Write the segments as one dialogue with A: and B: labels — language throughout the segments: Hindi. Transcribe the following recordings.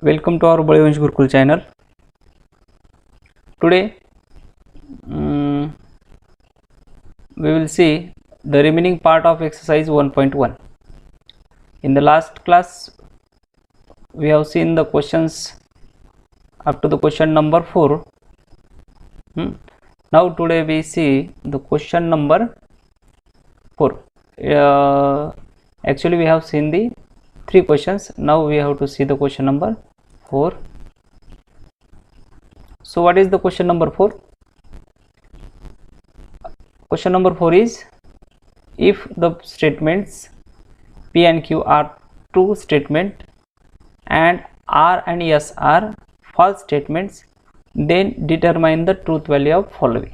A: Welcome to our Bolivansh Gurukul channel. Today we will see the remaining part of exercise 1.1. In the last class we have seen the questions up to the question number 4. Now today we see the question number 4. Actually we have seen the 3 questions. Now we have to see the question number 4. So what is the question number 4? Question number 4 is, if the statements P and Q are true statement and R and S are false statements, then determine the truth value of following.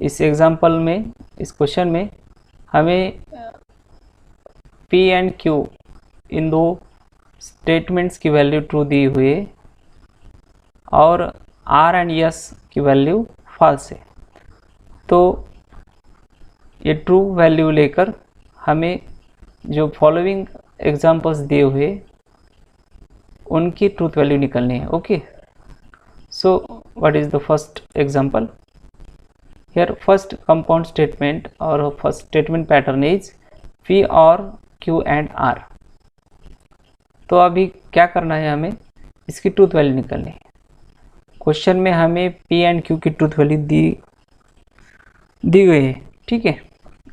A: इस एग्जाम्पल में, इस क्वेश्चन में हमें P एंड Q इन दो स्टेटमेंट्स की वैल्यू ट्रू दी हुई है और R एंड S की वैल्यू फॉल्स है। तो ये ट्रू वैल्यू लेकर हमें जो फॉलोइंग एग्जांपल्स दिए हुए उनकी ट्रूथ वैल्यू निकलनी है। Okay, so what is the first example? Here first compound statement और first statement pattern is P और Q एंड R। तो अभी क्या करना है, हमें इसकी ट्रूथ वैल्यू निकलनी है। क्वेश्चन में हमें P एंड Q की ट्रूथ वैल्यू दी गई है। ठीक है,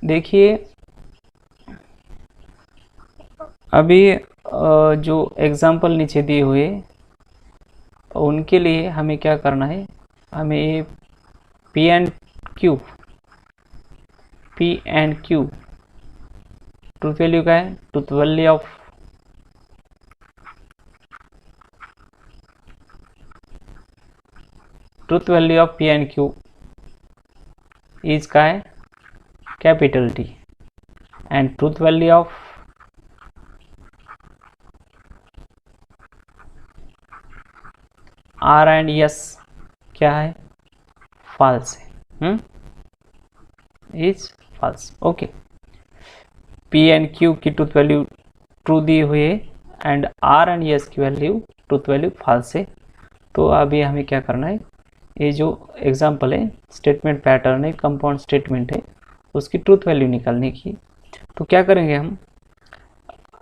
A: देखिए अभी जो एग्जाम्पल नीचे दिए हुए उनके लिए हमें क्या करना है, हमें P and Q truth value क्या है? Truth value of P and Q is का है capital T and truth value of R and S क्या है? फॉल्स है, is false. Okay, P and Q की ट्रूथ वैल्यू ट्रू दी हुई है एंड R एंड S की वैल्यू ट्रूथ वैल्यू फॉल्स है। तो अभी हमें क्या करना है, ये जो एग्जांपल है स्टेटमेंट पैटर्न है, कंपाउंड स्टेटमेंट है, उसकी ट्रूथ वैल्यू निकालने की। तो क्या करेंगे हम,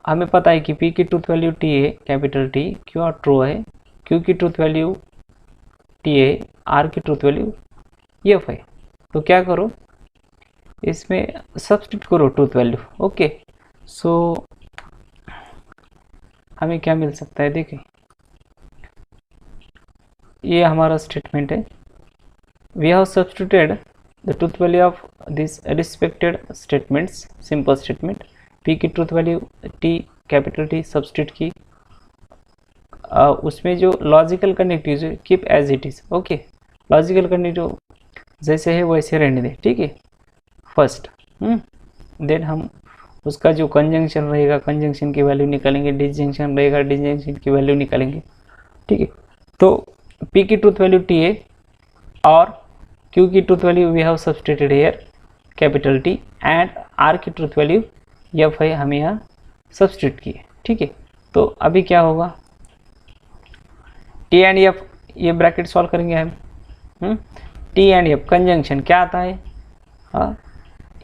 A: हमें पता है कि P की ट्रूथ वैल्यू T है कैपिटल T, Q और ट्रू है, Q की ट्रूथ वैल्यू T है, R की ट्रूथ वैल्यू F है। तो क्या करो, इसमें सब्स्टिट्यूट करो ट्रूथ वैल्यू। ओके, सो हमें क्या मिल सकता है, देखें ये हमारा स्टेटमेंट है। We have substituted the truth value of this respected statements, simple statement P की truth value T capital T substitute की, उसमें जो logical connective keep as it is. Okay, logical connective जैसे है वैसे रहने दे। ठीक है, फर्स्ट देन हम उसका जो कंजंक्शन रहेगा कंजंक्शन की वैल्यू निकालेंगे, डिसजंक्शन रहेगा डिसजंक्शन की वैल्यू निकालेंगे। ठीक है, तो P की ट्रूथ वैल्यू T है और Q की truth value we have substituted here capital T and R की ट्रूथ वैल्यू F है, हमें यहाँ सब्स्टिट्यूट की है। ठीक है, तो अभी क्या होगा, T एंड F ये ब्रैकेट सॉल्व करेंगे हम। T एंड F कंजंक्शन क्या आता है,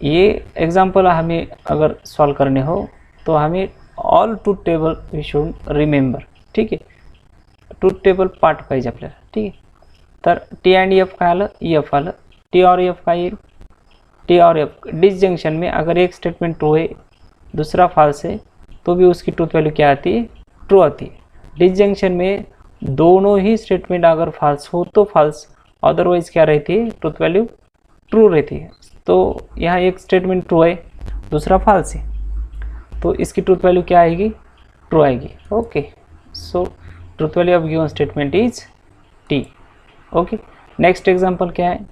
A: ये एग्जांपल हमें अगर सॉल्व करने हो तो हमें all truth table we should remember. ठीक आहे, ट्रूथ टेबल पाठ पाहिजे आपल्याला। ठीक आहे, तर T एंड F काय आलं, F आलं, T और F काय येईल, T और F डिसजंक्शन में अगर एक स्टेटमेंट ट्रू है दूसरा फॉल्स है तो भी उसकी ट्रूथ वैल्यू क्या आती है, ट्रू आती है। डिसजंक्शन में दोनों ही स्टेटमेंट अगर फॉल्स हो तो फॉल्स, अदरवाइज क्या रहती है, ट्रूथ वैल्यू ट्रू रहती है। तो यहाँ एक स्टेटमेंट ट्रू है दूसरा फॉल्स है, तो इसकी ट्रूथ वैल्यू क्या आएगी, ट्रू आएगी। Okay, so truth value of given statement is T। Okay, next example क्या है,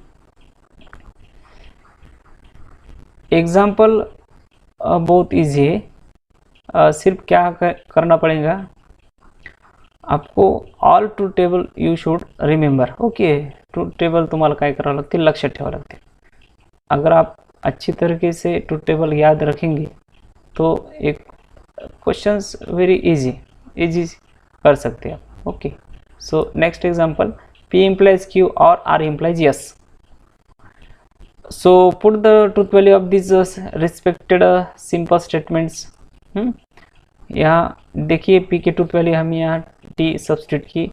A: एग्जांपल बहुत इजी है। सिर्फ क्या करना पड़ेगा आपको, all truth table you should remember. Okay, truth table तुम्हाला काय करावं लागतील, लक्षात ठेवावं लागतील। अगर आप अच्छी तरीके से ट्रूथ टेबल याद रखेंगे तो एक क्वेश्चंस वेरी इजी कर सकते हैं आप। Okay, so next example, P implies Q or R implies yes. So put the truth value of these respected simple statements. यहाँ देखिए P की ट्रूथ वैल्यू हम यहाँ T सब्स्टिट्यूट की,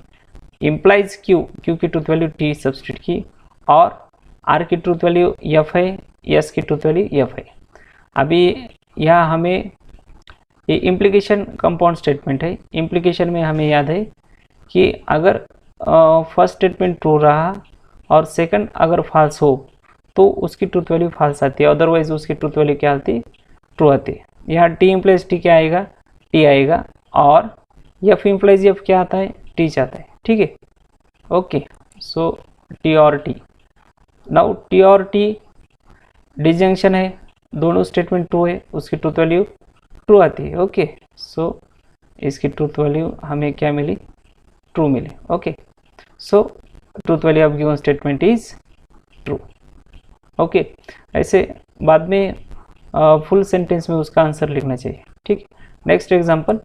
A: इम्प्लाइज Q की ट्रूथ वैल्यू T सब्स्टिट्यूट की, और R की ट्रूथ वैल्यू F है, S की ट्रूथ वैल्यू F है। अभी यहाँ हमें ये इम्प्लीकेशन कंपाउंड स्टेटमेंट है। इम्प्लीकेशन में हमें याद है कि अगर फर्स्ट स्टेटमेंट ट्रू रहा और सेकंड अगर फॉल्स हो तो उसकी ट्रूथ वैल्यू फॉल्स आती है, अदरवाइज उसकी ट्रूथ वैल्यू क्या आती है, ट्रू आती है। यहाँ T इम्प्लाइज T क्या आएगा, T आएगा, और F इम्प्लाइज F क्या आता है, T आता है। ठीक है, ओके, सो T और T, नाउ T और T डिजंक्शन है, दोनों स्टेटमेंट ट्रू है, उसकी ट्रूथ वैल्यू ट्रू आती है। ओके, सो इसकी ट्रूथ वैल्यू हमें क्या मिली, ट्रू मिली। Okay, so truth value of given statement is true. Okay, ऐसे बाद में फुल सेंटेंस में उसका आंसर लिखना चाहिए। ठीक, next example,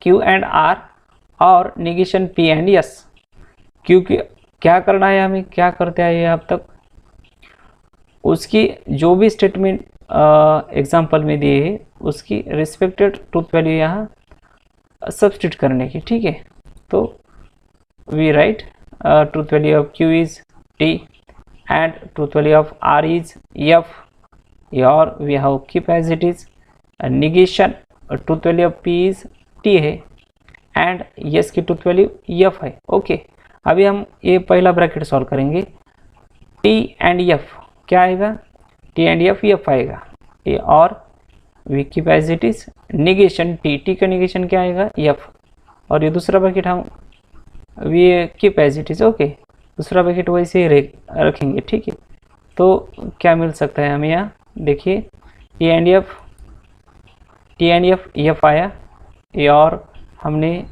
A: Q and R और negation P and S। Q की क्या करना है, हमें क्या करते आए अब तक, उसकी जो भी स्टेटमेंट एग्जांपल में दिए है उसकी रिस्पेक्टेड ट्रूथ वैल्यू यहाँ सब्स्टिट्यूट करने की। ठीक है, तो we write truth value of Q is T and truth value of R is F, or we have keep as it is। negation truth value of P is T है, and yes की ट्रूथ वैल्यू F है। ओके, अभी हम ये पहला ब्रैकेट सॉल्व करेंगे। T एंड F क्या आएगा, T एंड F आएगा, और we keep as it is negation T का निगेशन क्या आएगा, F, और ये दूसरा ब्रैकेट हम we keep as it is. Okay, दूसरा ब्रैकेट वैसे ही रखेंगे। ठीक है, तो क्या मिल सकता है हमें यहाँ, देखिए T एंड F आया, ये और हमने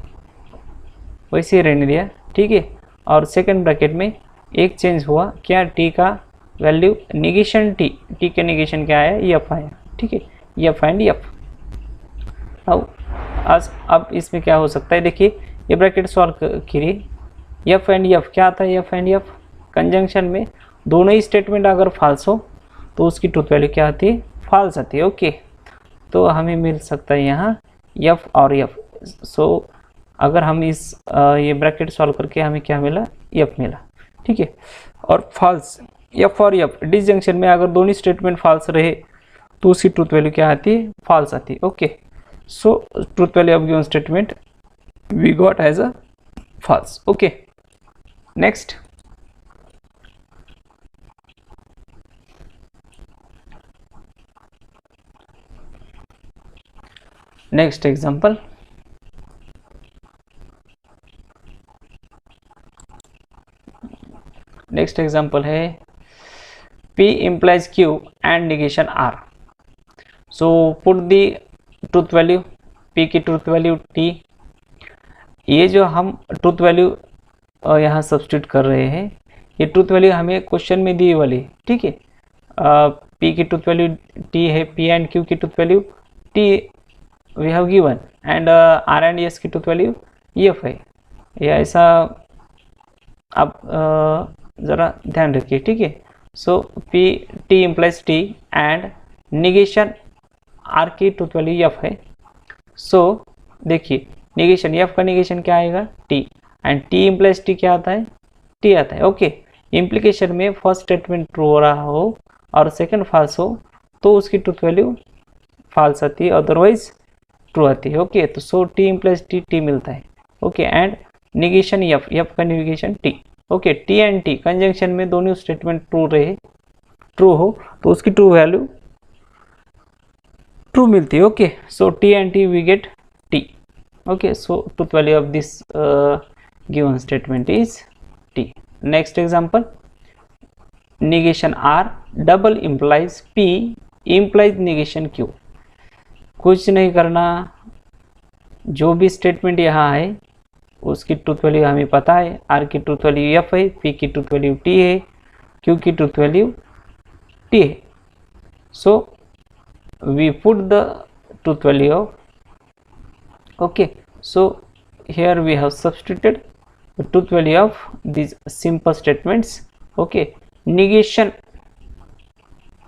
A: वैसे ही रहने दिया। ठीक है, और सेकंड ब्रैकेट में एक चेंज हुआ, क्या, T का वैल्यू निगेशन T का निगेशन क्या आया, F आया। ठीक है, F एंड F। अब इसमें क्या हो सकता है, देखिए ये ब्रैकेट सॉल्व करिए, F एंड F क्या आता है, F एंड F कंजंक्शन में दोनों ही स्टेटमेंट अगर फॉल्स हो तो उसकी ट्रूथ वैल्यू क्या आती है, फॉल्स आती है। ओके, तो हमें मिल सकता है यहाँ F और F। सो अगर हम इस ये ब्रैकेट सॉल्व करके हमें क्या मिला, F मिला। ठीक है, और फॉल्स F और F डिसजंक्शन में अगर दोनों स्टेटमेंट फॉल्स रहे तो उसकी ट्रूथ वैल्यू क्या आती है, फॉल्स आती है। Okay, so truth value of given statement we got as a false. Okay, next, next example, next example है P implies Q and negation R। so put the truth value, P की ट्रूथ वैल्यू T, ये जो हम ट्रूथ वैल्यू यहाँ सब्स्टिट्यूट कर रहे हैं, ये ट्रूथ वैल्यू हमें क्वेश्चन में दी वाली। ठीक है, P की ट्रूथ वैल्यू T है, P एंड Q की truth value T we have given, and R and S की ट्रूथ वैल्यू F है। ये ऐसा आप ज़रा ध्यान रखिए। ठीक है, सो T implies T and negation R की ट्रूथ वैल्यू F है। सो देखिए निगेशन F का निगेशन क्या आएगा, T, and T implies T क्या आता है, T आता है। ओके, इम्प्लीकेशन में फर्स्ट स्टेटमेंट ट्रू हो रहा हो और सेकंड फॉल्स हो तो उसकी ट्रूथ वैल्यू फॉल्स आती है, अदरवाइज ट्रू आती है। ओके, तो सो T इम्प्लाइज T मिलता है। ओके, एंड निगेशन F का negation T। Okay, T and T conjunction में दोनों स्टेटमेंट ट्रू हो तो उसकी ट्रू वैल्यू ट्रू मिलती है। Okay, so T and T we get T। Okay, so truth value of this given statement is T। Next example, negation R double implies P implies negation Q। कुछ नहीं करना, जो भी स्टेटमेंट यहाँ है उसकी ट्रूथ वैल्यू हमें पता है, R की ट्रूथ वैल्यू F है, P की ट्रूथ वैल्यू T है, Q की ट्रूथ वैल्यू T है। So we put the truth value of Okay, so here we have substituted the truth value of these simple statements. Okay, negation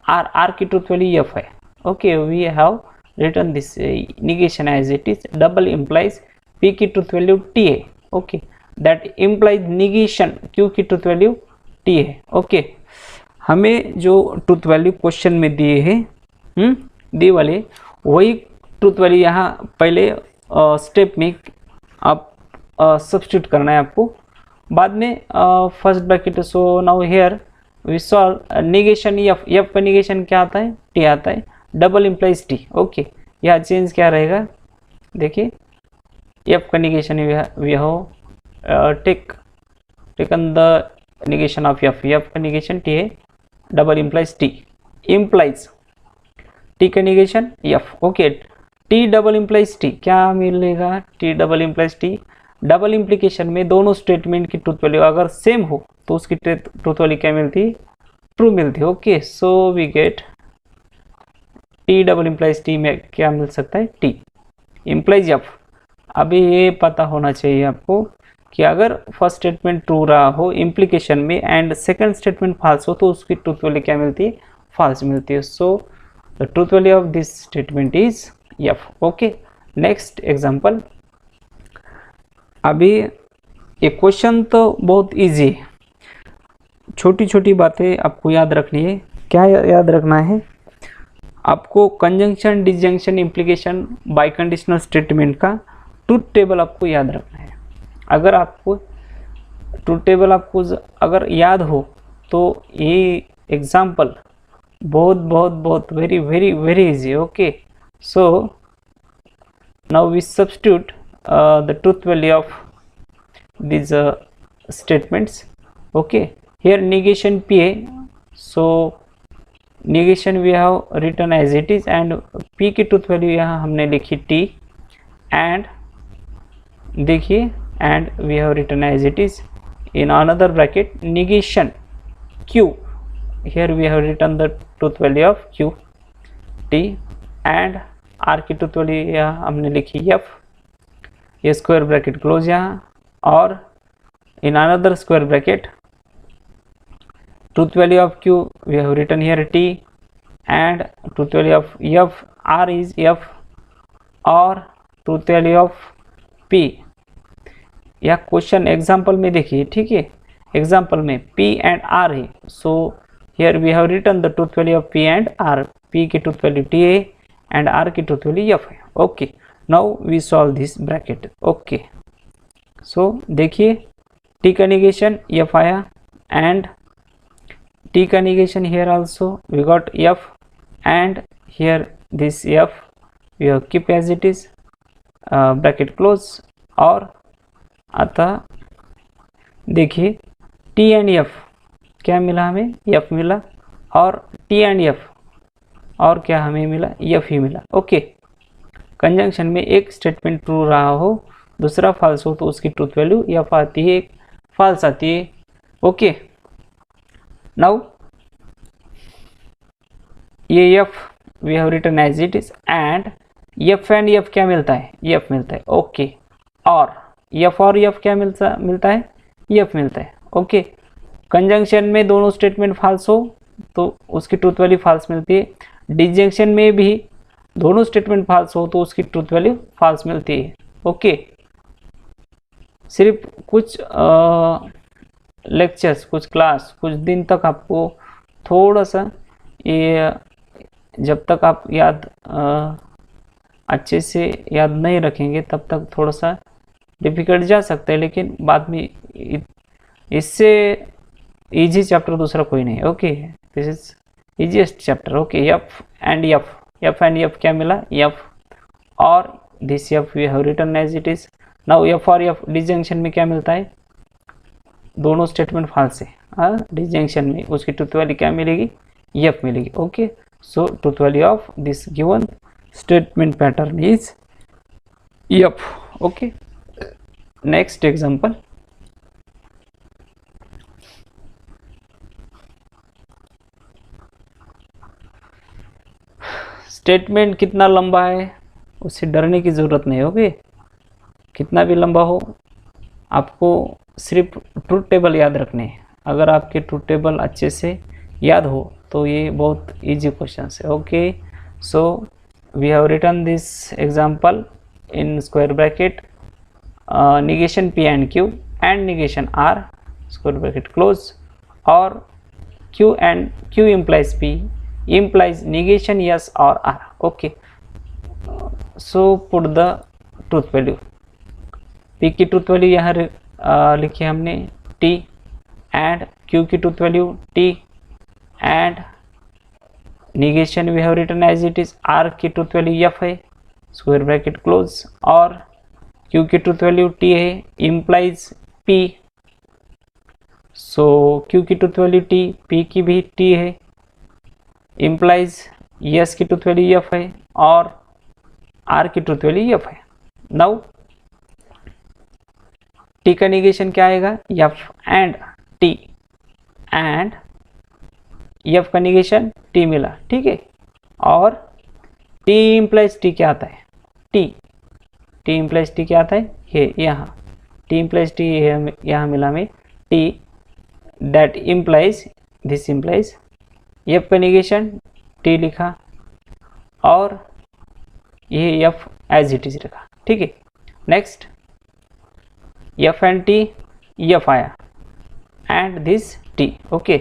A: R की truth value f है. Okay, we have written this negation as it is. Double implies P की truth value T है. Okay, that implies negation Q की truth value T है. Okay, हमें जो truth value क्वेश्चन में दिए हैं दिए वाले वही ट्रूथ वैल्यू यहाँ पहले स्टेप में आप सब्स्टिट्यूट करना है आपको, बाद में first bracket. So now here we solve negation F. F का नेगेशन क्या आता है? टी आता है. Double implies T. ओके, यहाँ चेंज क्या रहेगा? देखिए एफ का negation we have taken the negation of F. F का नेगेशन टी है. Double implies T. Implies T का negation F. Okay, T double implies T. क्या मिलेगा? T double implies T. Double implication में दोनों स्टेटमेंट की ट्रूथ वैल्यू अगर सेम हो तो उसकी ट्रूथ वैल्यू क्या मिलती है? ट्रू मिलती है. Okay, so we get T double implies T में क्या मिल सकता है? T implies F. अभी ये पता होना चाहिए आपको कि अगर फर्स्ट स्टेटमेंट ट्रू रहा हो इम्प्लीकेशन में एंड सेकंड स्टेटमेंट फॉल्स हो तो उसकी ट्रूथ वैल्यू क्या मिलती है? फॉल्स मिलती है. So the truth value of this statement is F. Okay, next example. अभी ये क्वेश्चन तो बहुत इजी है, छोटी छोटी बातें आपको याद रखनी है. क्या याद रखना है आपको? Conjunction, disjunction, implication, by conditional statement का ट्रूथ टेबल आपको याद रखना है. अगर आपको ट्रूथ टेबल आपको अगर याद हो तो ये एग्जाम्पल बहुत बहुत बहुत very very very easy. Okay, so now we substitute the truth value of these statements. Okay, here negation P है. so negation we have written as it is and P की truth value यहाँ हमने लिखी T and देखिए and we have written as it is in another bracket negation Q. here we have written the truth value of Q T and R की truth value यहाँ हमने लिखी F. ये स्क्वायर ब्रैकेट क्लोज यहाँ और in another square bracket truth value of Q we have written here T and truth value of F R is F और ट्रूथ वैल्यू ऑफ पी. यह क्वेश्चन एग्जांपल में देखिए, ठीक है, एग्जांपल में पी एंड आर है. So here we have written the truth value of P and R. P की ट्रूथ वैल्यू टी है एंड आर की ट्रूथ वैल्यू एफ है. Okay, now we solve this bracket. okay, so देखिए t का negation f आया and t का negation here also we got f and here this f we have keep as it is bracket close. और अतः देखिए t and f क्या मिला हमें? f मिला और t and f और क्या हमें मिला? f ही मिला. ओके, कंजंक्शन में एक स्टेटमेंट ट्रू रहा हो दूसरा फॉल्स हो तो उसकी ट्रूथ वैल्यू एफ आती है, फॉल्स आती है. ओके, नाउ ये f we have written as it is and F क्या मिलता है? एफ मिलता है. ओके, और एफ क्या मिलता है? एफ मिलता है. ओके, कंजंक्शन में दोनों स्टेटमेंट फॉल्स हो तो उसकी ट्रूथ वैल्यू फॉल्स मिलती है. डिसजंक्शन में भी दोनों स्टेटमेंट फॉल्स हो तो उसकी ट्रूथ वैल्यू फॉल्स मिलती है. ओके, सिर्फ कुछ लेक्चर्स, कुछ क्लास, कुछ दिन तक आपको थोड़ा सा ये जब तक आप याद अच्छे से याद नहीं रखेंगे तब तक थोड़ा सा डिफिकल्ट जा सकता है, लेकिन बाद में इससे इजी चैप्टर दूसरा कोई नहीं. Okay, this is easiest chapter. Okay, F and F क्या मिला? एफ और this F we have written as it is. Now F और एफ डिसजंक्शन में क्या मिलता है? दोनों स्टेटमेंट फॉल्स है. डिसजंक्शन में उसकी ट्रूथ वैल्यू क्या मिलेगी? एफ मिलेगी. Okay, so truth value of this given statement pattern is F. Okay, next example. Statement कितना लंबा है उससे डरने की ज़रूरत नहीं होगी. कितना भी लंबा हो, आपको सिर्फ ट्रूथ टेबल याद रखने हैं। अगर आपके ट्रूथ टेबल अच्छे से याद हो तो ये बहुत इजी क्वेश्चन है। Okay, so we have written this example in square bracket negation p and q and negation r square bracket close, or q and q implies p implies negation yes or r. Okay, so put the truth value. p की ट्रूथ वैल्यू यहाँ लिखी हमने t, and q की truth value t, and negation we have written as it is, r की ट्रूथ वैल्यू f है, स्क्वायर ब्रैकेट क्लोज, और q की ट्रूथ वैल्यू t है, इम्प्लाइज p, सो q की ट्रूथ वैल्यू t, p की भी t है, इम्प्लाइज yes की ट्रूथ वैल्यू f है, और r की ट्रूथ वैल्यू f है। नाउ t का निगेशन क्या आएगा, f and t, and f का निगेशन t मिला, ठीक है, और t इम्प्लाइज t क्या आता है, t इम्प्लाइज टी क्या आता है, ये यहाँ टी इम्प्लाइज टी यहाँ मिला में T, that implies this implies F का निगेशन टी लिखा, और ये एफ एज इट इज रखा, ठीक है। Next F and T, F आया एंड दिस टी। ओके,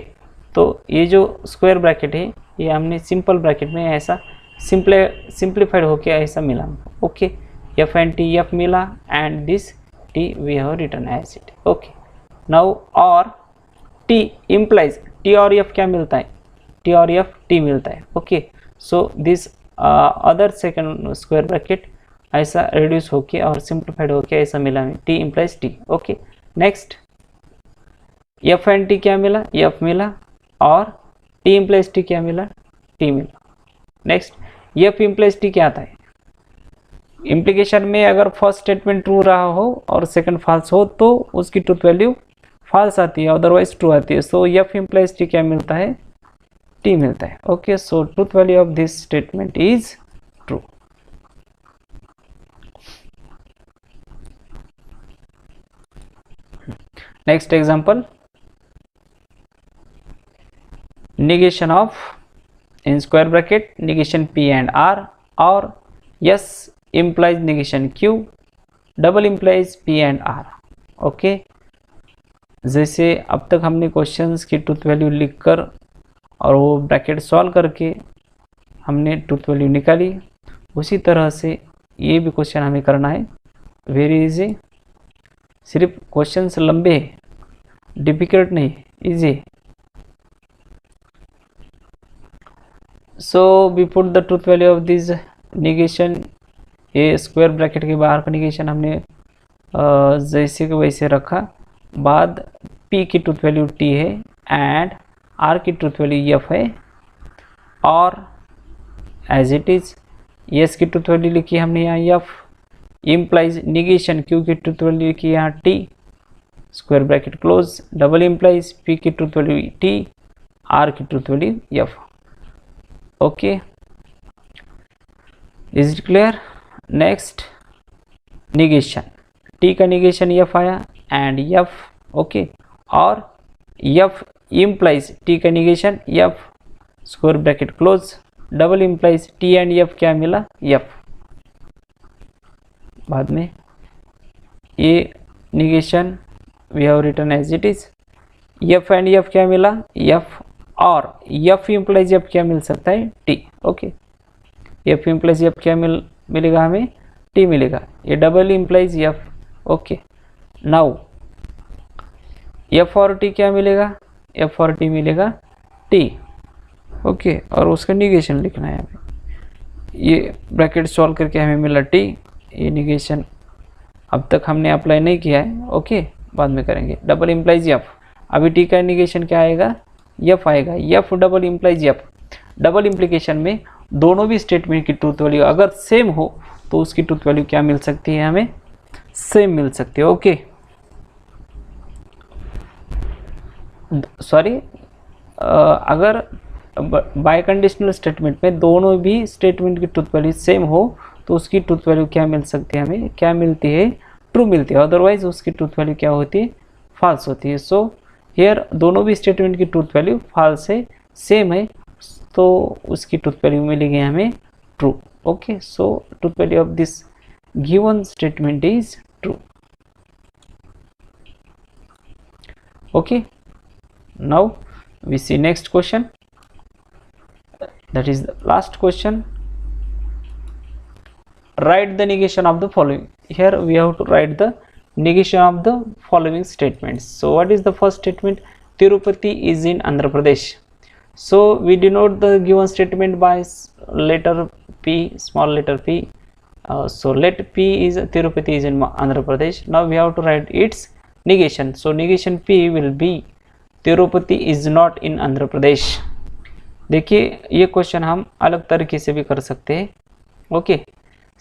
A: तो ये जो स्क्वायर ब्रैकेट है ये हमने सिंपल ब्रैकेट में ऐसा सिंप्लीफाइड होके ऐसा मिला। Okay, f and t f मिला, and this t we have written as it. Okay, now और t implies t और f क्या मिलता है, t और f t मिलता है। Okay, so this other second square bracket ऐसा reduce होके और simplified होके ऐसा मिला में t implies t। Okay, next f and t क्या मिला, f मिला, और t implies t क्या मिला, t मिला। next f implies t क्या आता है, इम्प्लीकेशन में अगर फर्स्ट स्टेटमेंट ट्रू रहा हो और सेकंड फॉल्स हो तो उसकी ट्रूथ वैल्यू फॉल्स आती है, अदरवाइज ट्रू आती है। सो एफ इम्प्लाइज टी क्या मिलता है, टी मिलता है। Okay, so truth value of this statement is true. Next example, negation of in square bracket negation p and r, और yes implies negation q, double implies p and r। Okay, जैसे अब तक हमने क्वेश्चंस की ट्रूथ वैल्यू लिखकर और वो ब्रैकेट सॉल्व करके हमने ट्रूथ वैल्यू निकाली, उसी तरह से ये भी क्वेश्चन हमें करना है। वेरी इजी, सिर्फ क्वेश्चंस लंबे हैं, डिफिकल्ट नहीं, easy. So we put the truth value of this negation, ये स्क्वायर ब्रैकेट के बाहर का निगेशन हमने जैसे कि वैसे रखा, बाद p की ट्रूथ वैल्यू t है एंड r की ट्रूथ वैल्यू f है, और एज इट इज yes की ट्रूथ वैल्यू लिखी हमने यहाँ f, इम्प्लाइज निगेशन q की ट्रूथ वैल्यू लिखी यहाँ t, square bracket close, double implies p की ट्रूथ वैल्यू t, r की truth value f। Okay, is it clear. Next negation, t का निगेशन f आया एंड f। ओके, और f इम्प्लाइज t का negation f, square bracket close, double implies t and f क्या मिला, f। बाद में ये negation we have written as it is, f and f क्या मिला, f, और f इम्प्लाइज f क्या मिल सकता है, t। Okay, f implies f क्या मिलेगा हमें, t मिलेगा, ये double implies f। Okay, now f और t क्या मिलेगा, f और t मिलेगा t। ओके, और उसका निगेशन लिखना है हमें, ये ब्रैकेट सॉल्व करके हमें मिला t, ये निगेशन अब तक हमने अप्लाई नहीं किया है। ओके, बाद में करेंगे। डबल इम्प्लाइज f, अभी t का निगेशन क्या आएगा, f आएगा, f double implies f। Double implication में दोनों भी स्टेटमेंट की ट्रूथ वैल्यू अगर सेम हो तो उसकी ट्रूथ वैल्यू क्या मिल सकती है, हमें सेम मिल सकती है। ओके, सॉरी, अगर बाय कंडीशनल स्टेटमेंट में दोनों भी स्टेटमेंट की ट्रूथ वैल्यू सेम हो तो उसकी ट्रूथ वैल्यू क्या मिल सकती है, हमें क्या मिलती है, ट्रू मिलती है, अदरवाइज उसकी ट्रूथ वैल्यू क्या होती है, फॉल्स होती है। सो हियर दोनों भी स्टेटमेंट की ट्रूथ वैल्यू फॉल्स है, सेम है, तो उसकी ट्रूथ वैल्यू मिलेगी हमें true. Okay, so truth value of this given statement is true. Okay, now we see next question, that is the last question. Write the negation of the following. Here we have to write the negation of the following statements. So what is the first statement? Tirupati is in Andhra Pradesh. So we denote the given statement by letter P, small letter P. So let P is Tirupati is in Andhra Pradesh. Now we have to write its negation. So negation P will be Tirupati is not in Andhra Pradesh. देखिए ये क्वेश्चन हम अलग तरीके से भी कर सकते हैं। ओके,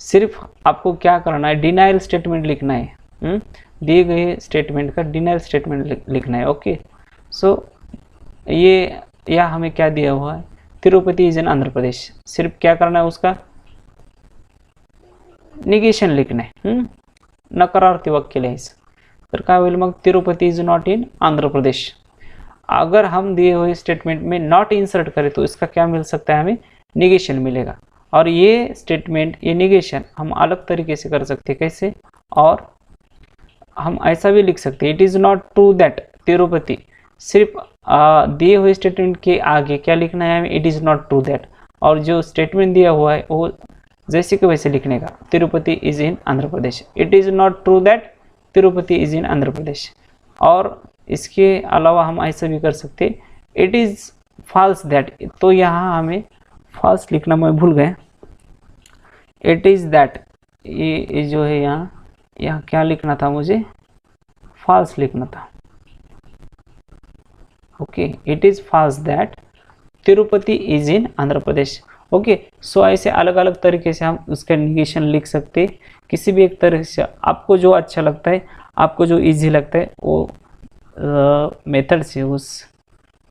A: सिर्फ आपको क्या करना है, डिनाइल स्टेटमेंट लिखना है, दिए गए स्टेटमेंट का डिनाइल स्टेटमेंट लिखना है। ओके, सो ये या हमें क्या दिया हुआ है, तिरुपति इज इन आंध्र प्रदेश, सिर्फ क्या करना है, उसका निगेशन लिखना है, नकारार्थी वाक्य लिहायचं। तर काय होईल मग, Tirupati is not in Andhra Pradesh. अगर हम दिए हुए स्टेटमेंट में नॉट इंसर्ट करें तो इसका क्या मिल सकता है, हमें निगेशन मिलेगा। और ये स्टेटमेंट, ये निगेशन हम अलग तरीके से कर सकते हैं, कैसे, और हम ऐसा भी लिख सकते हैं, it is not true that Tirupati, सिर्फ दिए हुए स्टेटमेंट के आगे क्या लिखना है हमें, it is not true that, और जो स्टेटमेंट दिया हुआ है वो जैसे कि वैसे लिखने का, Tirupati is in Andhra Pradesh, it is not true that Tirupati is in Andhra Pradesh. और इसके अलावा हम ऐसा भी कर सकते, इट इज़ फॉल्स दैट, तो यहाँ हमें फॉल्स लिखना मैं भूल गया, इट इज़ दैट, ये जो है यहाँ क्या लिखना था, मुझे फॉल्स लिखना था। Okay, it is false that Tirupati is in Andhra Pradesh. Okay, so ऐसे अलग अलग तरीके से हम उसका निगेशन लिख सकते, किसी भी एक तरह से आपको जो अच्छा लगता है, आपको जो इजी लगता है वो मेथड से, उस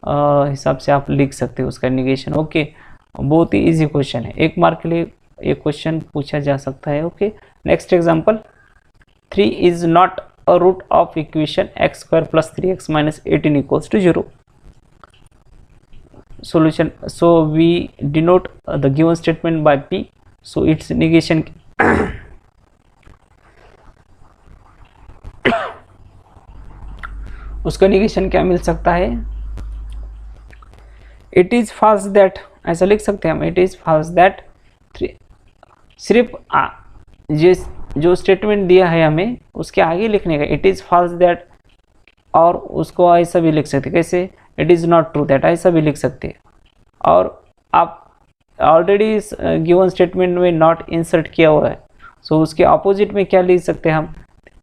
A: हिसाब से आप लिख सकते हो उसका निगेशन। ओके, बहुत ही इजी क्वेश्चन है, 1 मार्क के लिए एक क्वेश्चन पूछा जा सकता है। Okay, next example, 3 is not a root of equation x² + 3x - 18 = 0। solution, so we denote the given statement by P, so its negation उसका निगेशन क्या मिल सकता है, इट इज फॉल्स दैट, ऐसा लिख सकते हैं हम, इट इज फॉल्स दैट, सिर्फ जो स्टेटमेंट दिया है हमें उसके आगे लिखने का, इट इज फॉल्स दैट, और उसको ऐसा भी लिख सकते, कैसे, it is not true that, ऐसा भी लिख सकते हैं। और आप ऑलरेडी इस गिवन स्टेटमेंट में नॉट इंसर्ट किया हुआ है, सो उसके अपोजिट में क्या लिख सकते हैं हम,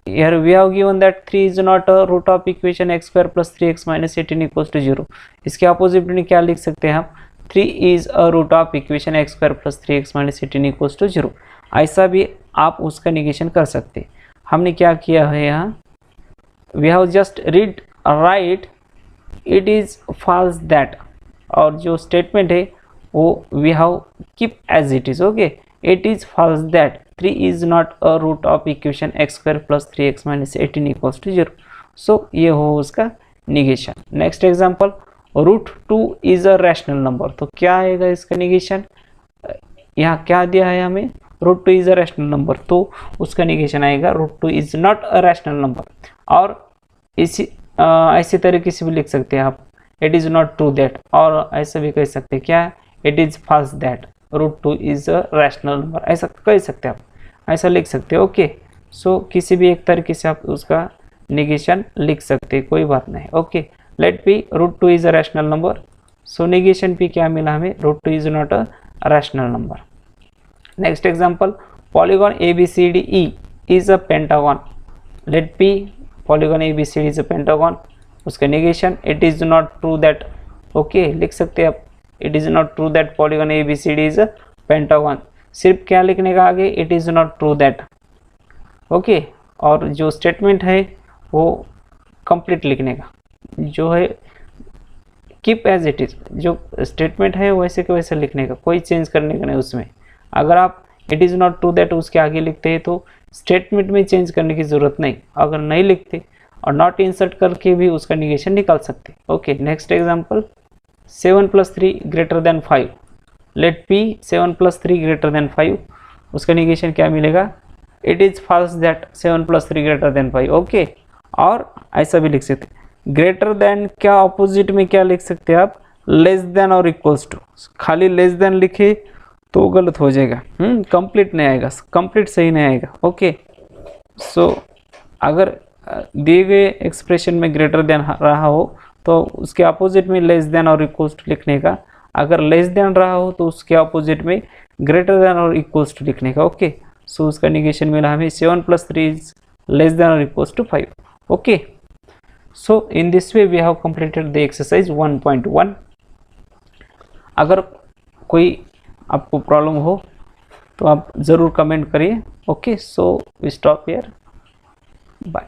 A: here we have given that 3 is not a root of equation x² + 3x - 18 = 0। इसके अपोजिट में क्या लिख सकते हैं हम, 3 is a root of equation x² + 3x - 18 = 0। ऐसा भी आप उसका निगेशन कर सकते। हमने क्या किया है यहाँ, we have just write it is false that, और जो स्टेटमेंट है वो we have keep as it is. Okay, it is false that 3 is not a root of equation x² + 3x - 18 = 0। So ये हो उसका negation. Next example, √2 is a rational number, तो क्या आएगा इसका निगेशन, यहाँ क्या दिया है हमें, √2 इज़ अ रैशनल नंबर, तो उसका निगेशन आएगा √2 is not a rational number. और इसी ऐसे तरीके से भी लिख सकते हैं आप, it is not true that, और ऐसा भी कह सकते हैं क्या, it is false that √2 is a rational number, ऐसा कह सकते हैं आप, ऐसा लिख सकते हैं। ओके, सो किसी भी एक तरीके से आप उसका निगेशन लिख सकते हैं, कोई बात नहीं। Okay, let be √2 is a rational number, so negation भी क्या मिला हमें, √2 is not a rational number. Next example, polygon ABCDE is a pentagon, let be polygon ABCD is a pentagon, उसका negation, it is not true that. Okay, लिख सकते हैं आप, it is not true that polygon ABCD is a pentagon, सिर्फ क्या लिखने का आगे, it is not true that. Okay, और जो स्टेटमेंट है वो कंप्लीट लिखने का, जो है कीप एज इट इज़, जो स्टेटमेंट है वैसे के वैसे लिखने का, कोई चेंज करने का नहीं उसमें। अगर आप it is not true that उसके आगे लिखते हैं तो स्टेटमेंट में चेंज करने की ज़रूरत नहीं, अगर नहीं लिखते और नॉट इंसर्ट करके भी उसका निगेशन निकाल सकते। Okay, next example 7 + 3 greater than 5, let p 7 + 3 greater than 5, उसका निगेशन क्या मिलेगा, it is false that 7 + 3 greater than 5। Okay, और ऐसा भी लिख सकते, ग्रेटर देन क्या ऑपोजिट में क्या लिख सकते हैं आप, लेस देन और इक्वल्स टू, खाली लेस देन लिखे तो गलत हो जाएगा, कंप्लीट नहीं आएगा, कंप्लीट सही नहीं आएगा। ओके, सो अगर दिए गए एक्सप्रेशन में ग्रेटर देन रहा हो तो उसके अपोजिट में लेस देन और इक्वल्स टू लिखने का, अगर लेस देन रहा हो तो उसके अपोजिट में ग्रेटर देन और इक्वल्स टू लिखने का। ओके, सो उसका निगेशन मिला हमें 7 + 3 इज लेस देन और equals to 5। Okay, so in this way we have completed the exercise 1.1। अगर कोई आपको प्रॉब्लम हो तो आप ज़रूर कमेंट करिए। Okay, so we stop here, bye.